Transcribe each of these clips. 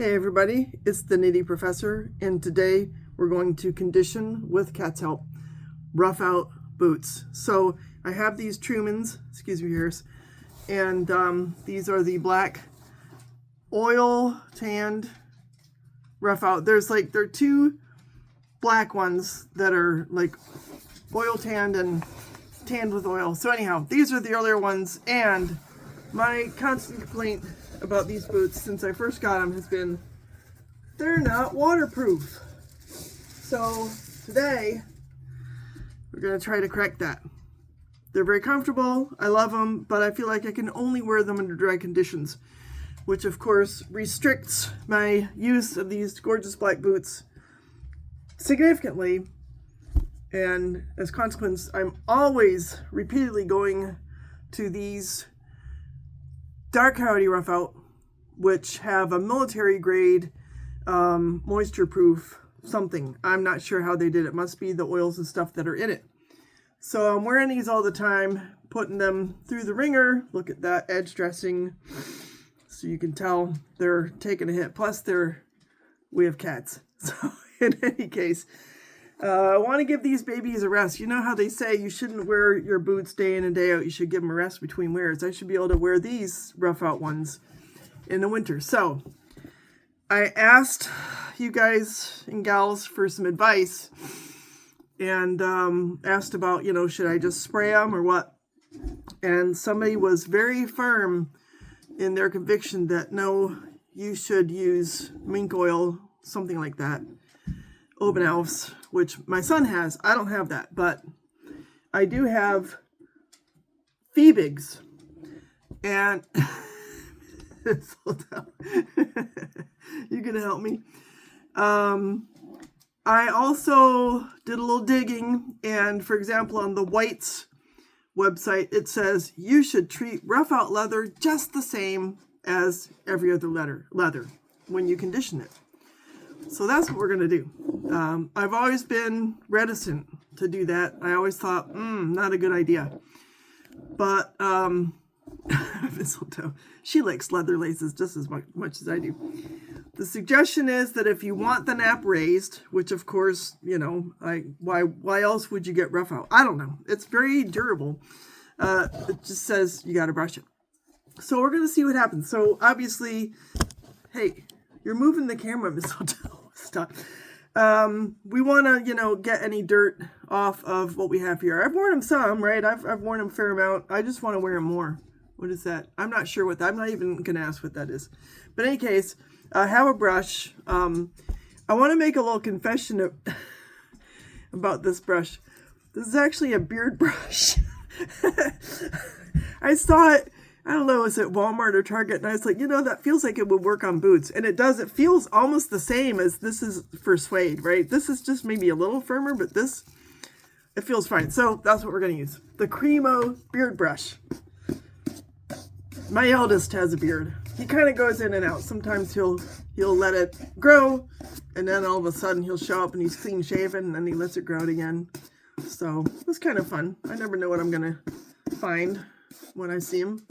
Hey everybody, it's the Nitty Professor, and today we're going to condition with cat's help Roughout boots. So I have these Trumans, excuse me ears, and these are the black oil tanned Roughout. There are two black ones that are like oil tanned and tanned with oil. So anyhow, these are the earlier ones, and my constant complaint about these boots since I first got them has been they're not waterproof. So today we're going to try to correct that. They're very comfortable, I love them, but I feel like I can only wear them under dry conditions, which of course restricts my use of these gorgeous black boots significantly. And as a consequence, I'm always repeatedly going to these dark coyote Roughout, which have a military grade moisture proof something. I'm not sure how they did it. Must be the oils and stuff that are in it. So I'm wearing these all the time, putting them through the ringer. Look at that edge dressing, so you can tell they're taking a hit. Plus we have cats. So in any case, I want to give these babies a rest. You know how they say you shouldn't wear your boots day in and day out. You should give them a rest between wears. I should be able to wear these Roughout ones in the winter. So I asked you guys and gals for some advice and asked about, should I just spray them or what? And somebody was very firm in their conviction that no, you should use mink oil, something like that. Open Elves, which my son has. I don't have that, but I do have Feebigs. And you gonna help me? I also did a little digging, and for example, on the Whites website, it says you should treat Roughout leather just the same as every other leather when you condition it. So that's what we're going to do. I've always been reticent to do that. I always thought, not a good idea. But Mistletoe, she likes leather laces just as much as I do. The suggestion is that if you want the nap raised, which of course, why else would you get Roughout? I don't know. It's very durable. It just says you got to brush it. So we're going to see what happens. So obviously, hey, you're moving the camera, Mistletoe. Stop. We want to, get any dirt off of what we have here. I've worn them some, right? I've worn them a fair amount. I just want to wear them more. What is that? I'm not sure what that, I'm not even going to ask what that is. But in any case, I have a brush. I want to make a little confession about this brush. This is actually a beard brush. I saw it, I don't know, is it Walmart or Target? And I was like, that feels like it would work on boots. And it does. It feels almost the same as this is for suede, right? This is just maybe a little firmer, but it feels fine. So that's what we're going to use. The Cremo beard brush. My eldest has a beard. He kind of goes in and out. Sometimes he'll let it grow, and then all of a sudden he'll show up and he's clean shaven, and then he lets it grow out again. So it's kind of fun. I never know what I'm going to find when I see him.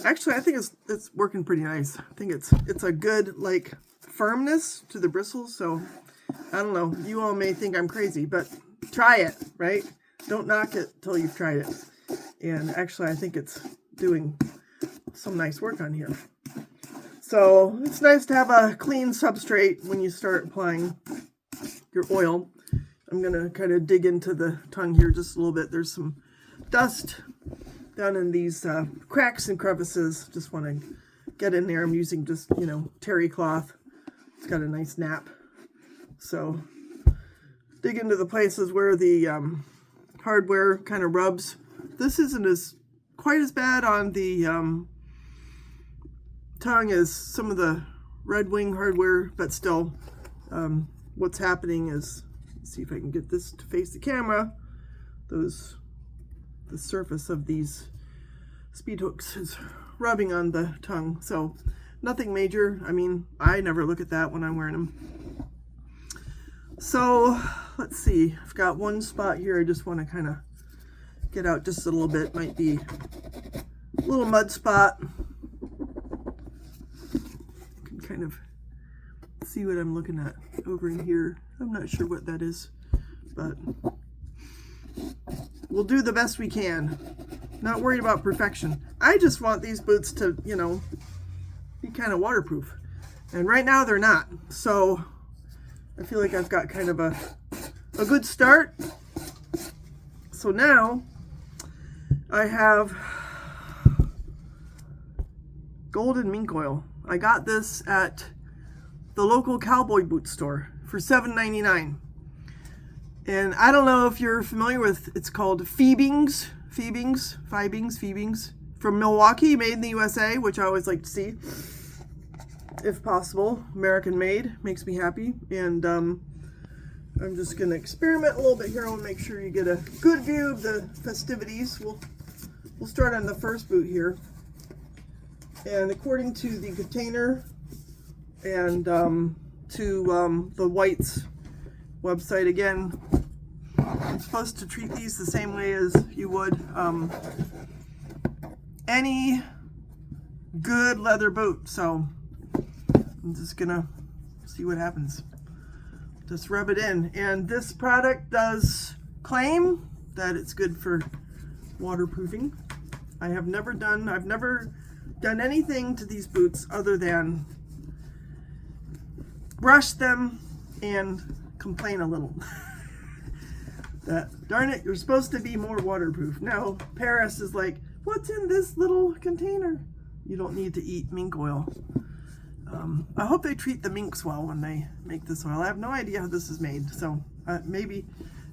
Actually, I think it's working pretty nice. I think it's a good firmness to the bristles. So I don't know. You all may think I'm crazy, but try it, right? Don't knock it till you've tried it. And actually, I think it's doing some nice work on here. So it's nice to have a clean substrate when you start applying your oil. I'm going to kind of dig into the tongue here just a little bit. There's some dust down in these cracks and crevices. Just want to get in there. I'm using just, terry cloth. It's got a nice nap. So dig into the places where the hardware kind of rubs. This isn't quite as bad on the tongue as some of the Red Wing hardware, but still, what's happening is, let's see if I can get this to face the camera. The surface of these speed hooks is rubbing on the tongue. So nothing major. I mean, I never look at that when I'm wearing them. So let's see. I've got one spot here I just want to kind of get out just a little bit. Might be a little mud spot. kind of see what I'm looking at over in here. I'm not sure what that is, but we'll do the best we can. Not worried about perfection. I just want these boots to, you know, be kind of waterproof. And right now they're not. So I feel like I've got kind of a good start. So now I have golden mink oil. I got this at the local cowboy boot store for $7.99. And I don't know if you're familiar with, it's called Phoebings from Milwaukee, made in the USA, which I always like to see. If possible, American made, makes me happy. And I'm just gonna experiment a little bit here. I wanna make sure you get a good view of the festivities. We'll start on the first boot here. And according to the container and to the White's website, again, I'm supposed to treat these the same way as you would any good leather boot. So I'm just gonna see what happens. Just rub it in. And this product does claim that it's good for waterproofing. I've never done anything to these boots other than brush them and complain a little. That, darn it, you're supposed to be more waterproof. Now, Paris is like, what's in this little container? You don't need to eat mink oil. I hope they treat the minks well when they make this oil. I have no idea how this is made, so maybe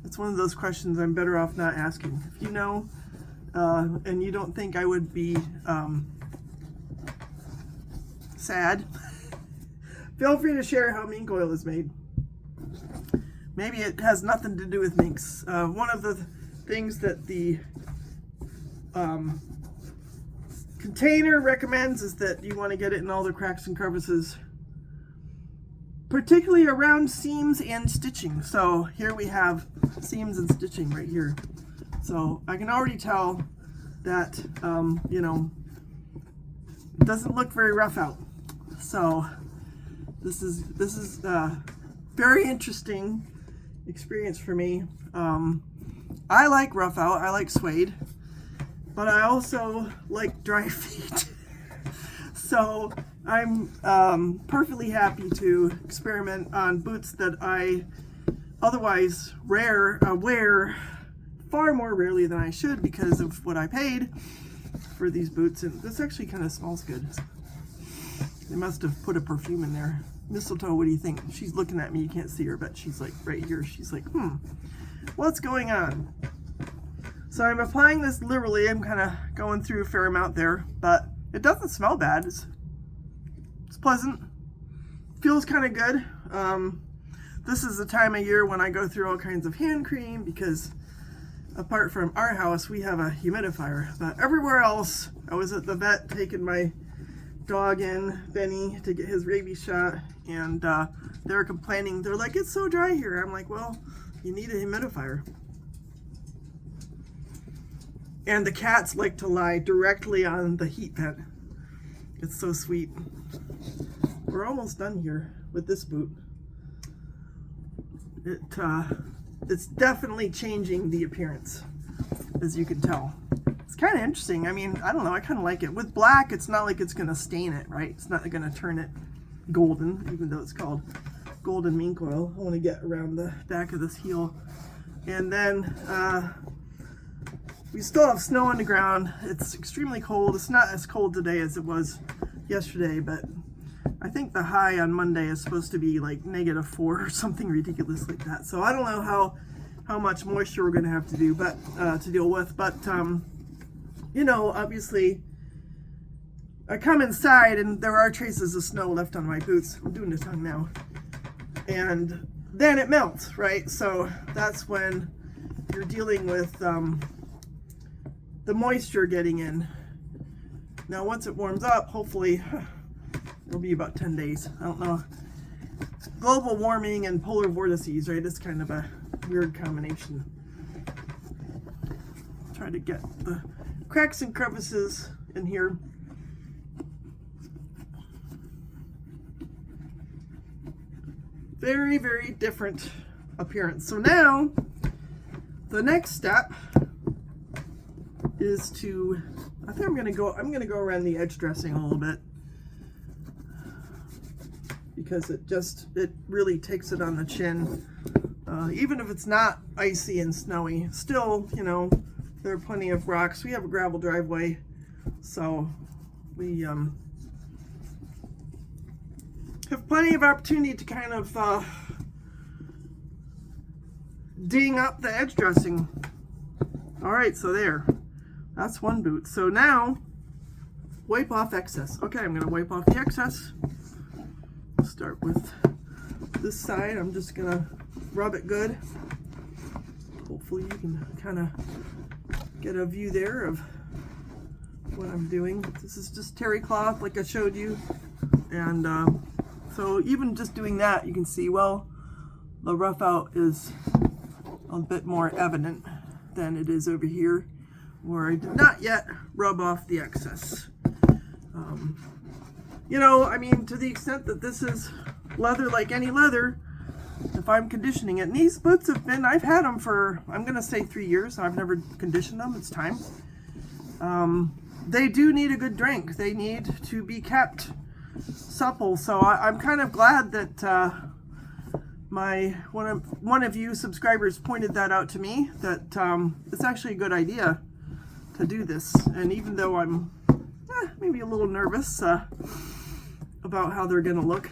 it's one of those questions I'm better off not asking. If you know, and you don't think I would be sad, feel free to share how mink oil is made. Maybe it has nothing to do with minks. One of the things that the container recommends is that you want to get it in all the cracks and crevices, particularly around seams and stitching. So here we have seams and stitching right here. So I can already tell that, you know, it doesn't look very rough out. So this is very interesting experience for me. I like Roughout, I like suede, but I also like dry feet. So I'm perfectly happy to experiment on boots that I otherwise wear far more rarely than I should because of what I paid for these boots. And this actually kind of smells good. They must have put a perfume in there. Mistletoe, what do you think? She's looking at me, you can't see her, but she's like right here. She's like, what's going on? So I'm applying this liberally. I'm kind of going through a fair amount there, but it doesn't smell bad. It's pleasant. Feels kind of good. This is the time of year when I go through all kinds of hand cream because apart from our house, we have a humidifier. But everywhere else, I was at the vet taking my dog in, Benny, to get his rabies shot, and they were complaining. They're like, it's so dry here. I'm like, well, you need a humidifier. And the cats like to lie directly on the heat vent. It's so sweet. We're almost done here with this boot. It's definitely changing the appearance, as you can tell. It's kind of interesting. I mean, I don't know, I kind of like it. With black, it's not like it's going to stain it, right? It's not going to turn it golden, even though it's called golden mink oil. I want to get around the back of this heel. And then we still have snow on the ground. It's extremely cold. It's not as cold today as it was yesterday, but I think the high on Monday is supposed to be like -4 or something ridiculous like that. So I don't know how much moisture we're going to have to do, but to deal with. But you know, obviously, I come inside and there are traces of snow left on my boots. I'm doing the tongue now, and then it melts, right? So that's when you're dealing with the moisture getting in. Now, once it warms up, hopefully. It'll be about 10 days. I don't know. Global warming and polar vortices, right? It's kind of a weird combination. Try to get the cracks and crevices in here. Very, very different appearance. So now the next step is to, I think I'm gonna go around the edge dressing a little bit, because it really takes it on the chin. Even if it's not icy and snowy, still, you know, there are plenty of rocks. We have a gravel driveway, so we have plenty of opportunity to kind of ding up the edge dressing. All right, so there, that's one boot. So now, wipe off excess. Okay, I'm gonna wipe off the excess. Start with this side. I'm just gonna rub it good. Hopefully you can kind of get a view there of what I'm doing. This is just terry cloth like I showed you, and so even just doing that, you can see, well, the rough out is a bit more evident than it is over here, where I did not yet rub off the excess. You know, I mean, to the extent that this is leather like any leather, if I'm conditioning it, and these boots have been, I've had them for, I'm gonna say 3 years. I've never conditioned them. It's time. They do need a good drink. They need to be kept supple. So I'm kind of glad that one of you subscribers pointed that out to me, that it's actually a good idea to do this. And even though I'm maybe a little nervous about how they're gonna look,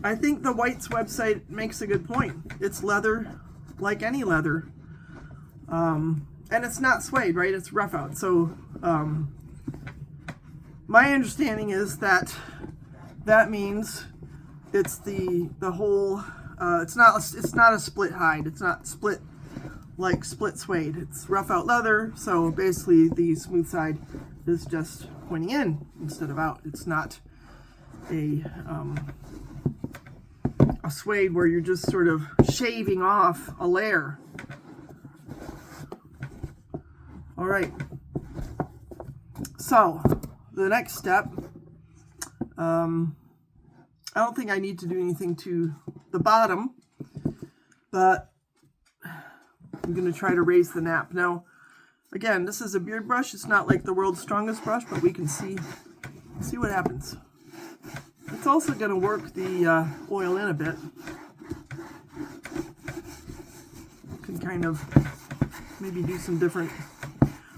I think the White's website makes a good point. It's leather like any leather, and it's not suede, right? It's rough out. So my understanding is that means it's the whole. It's not a split hide. It's not split like split suede. It's rough out leather. So basically, the smooth side is just pointing in instead of out. It's not a suede where you're just sort of shaving off a layer. All right. So the next step, I don't think I need to do anything to the bottom, but I'm going to try to raise the nap. Now, again, this is a beard brush. It's not like the world's strongest brush, but we can see what happens. It's also going to work the oil in a bit. Can kind of maybe do some different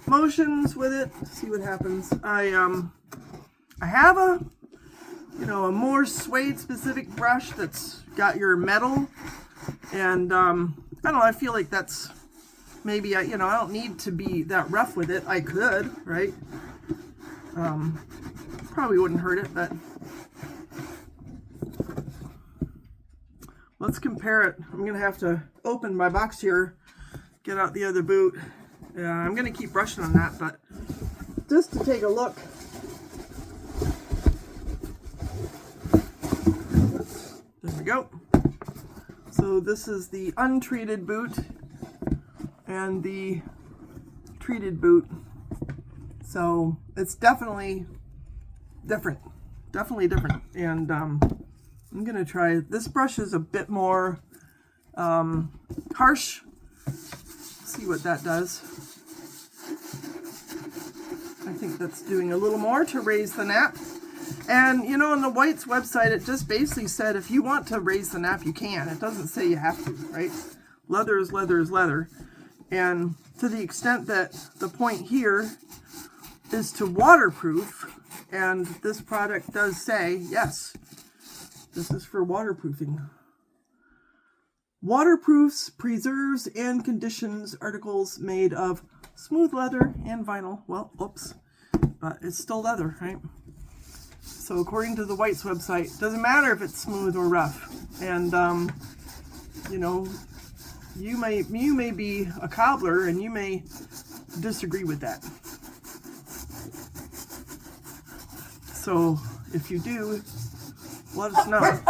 motions with it. See what happens. I have a more suede specific brush that's got your metal, and I don't know. I feel like that's maybe I don't need to be that rough with it. I could, right? Probably wouldn't hurt it, but. Let's compare it. I'm going to have to open my box here, get out the other boot. I'm going to keep brushing on that, but just to take a look. There we go. So this is the untreated boot and the treated boot. So it's definitely different. Definitely different. And I'm going to try, this brush is a bit more harsh. See what that does. I think that's doing a little more to raise the nap. And, on the White's website, it just basically said if you want to raise the nap, you can. It doesn't say you have to, right? Leather is leather is leather. And to the extent that the point here is to waterproof, and this product does say, yes, this is for waterproofing. Waterproofs, preserves, and conditions articles made of smooth leather and vinyl. Well, oops, but it's still leather, right? So according to the White's website, it doesn't matter if it's smooth or rough. And, you may be a cobbler and you may disagree with that. So if you do, let us know.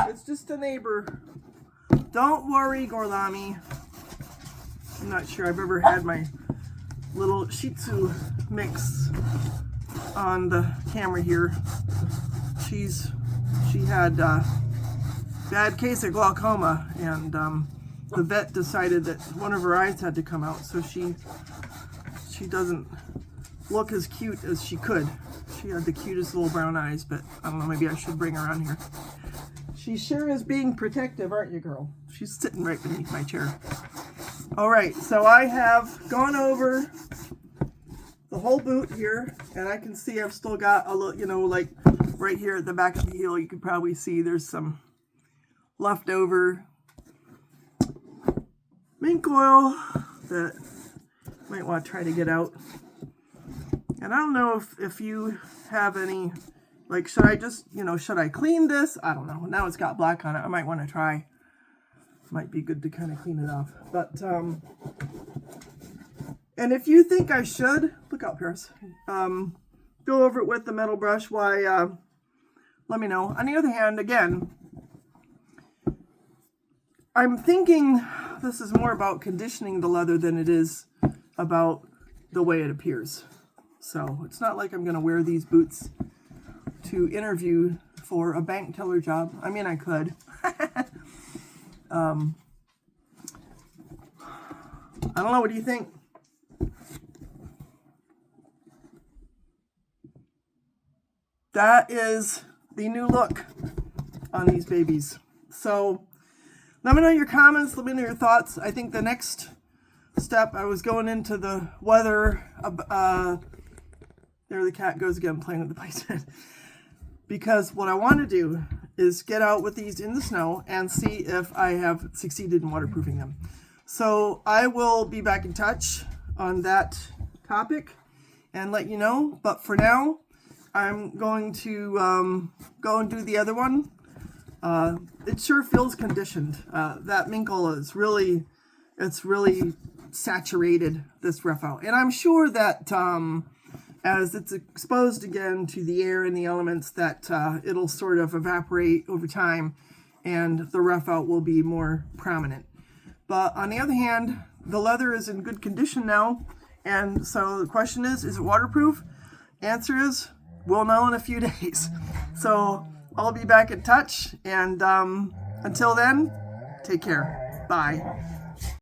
It's just a neighbor. Don't worry, Gorlami. I'm not sure I've ever had my little Shih Tzu mix on the camera here. She had bad case of glaucoma, and the vet decided that one of her eyes had to come out, so she doesn't look as cute as she could. She had the cutest little brown eyes, but I don't know, maybe I should bring her on here. She sure is being protective, aren't you, girl? She's sitting right beneath my chair. All right, so I have gone over the whole boot here, and I can see I've still got a little, you know, like right here at the back of the heel, you can probably see there's some leftover mink oil that might want to try to get out. And I don't know if you have any, like, should I just, you know, should I clean this? I don't know. Now it's got black on it. I might want to try. Might be good to kind of clean it off. But, and if you think I should, look out, Paris, go over it with the metal brush, why, let me know. On the other hand, again, I'm thinking this is more about conditioning the leather than it is about the way it appears. So it's not like I'm going to wear these boots to interview for a bank teller job. I mean, I could. I don't know. What do you think? That is the new look on these babies. So let me know your comments. Let me know your thoughts. I think the next step, I was going into the weather. There the cat goes again, playing with the playset. Because what I want to do is get out with these in the snow and see if I have succeeded in waterproofing them. So I will be back in touch on that topic and let you know. But for now, I'm going to go and do the other one. It sure feels conditioned. That mink oil is really, it's really saturated this Roughout. And I'm sure that as it's exposed again to the air and the elements, that it'll sort of evaporate over time and the Roughout will be more prominent. But on the other hand, the leather is in good condition now, and so the question is it waterproof? Answer is, we'll know in a few days. So I'll be back in touch, and until then, take care. Bye.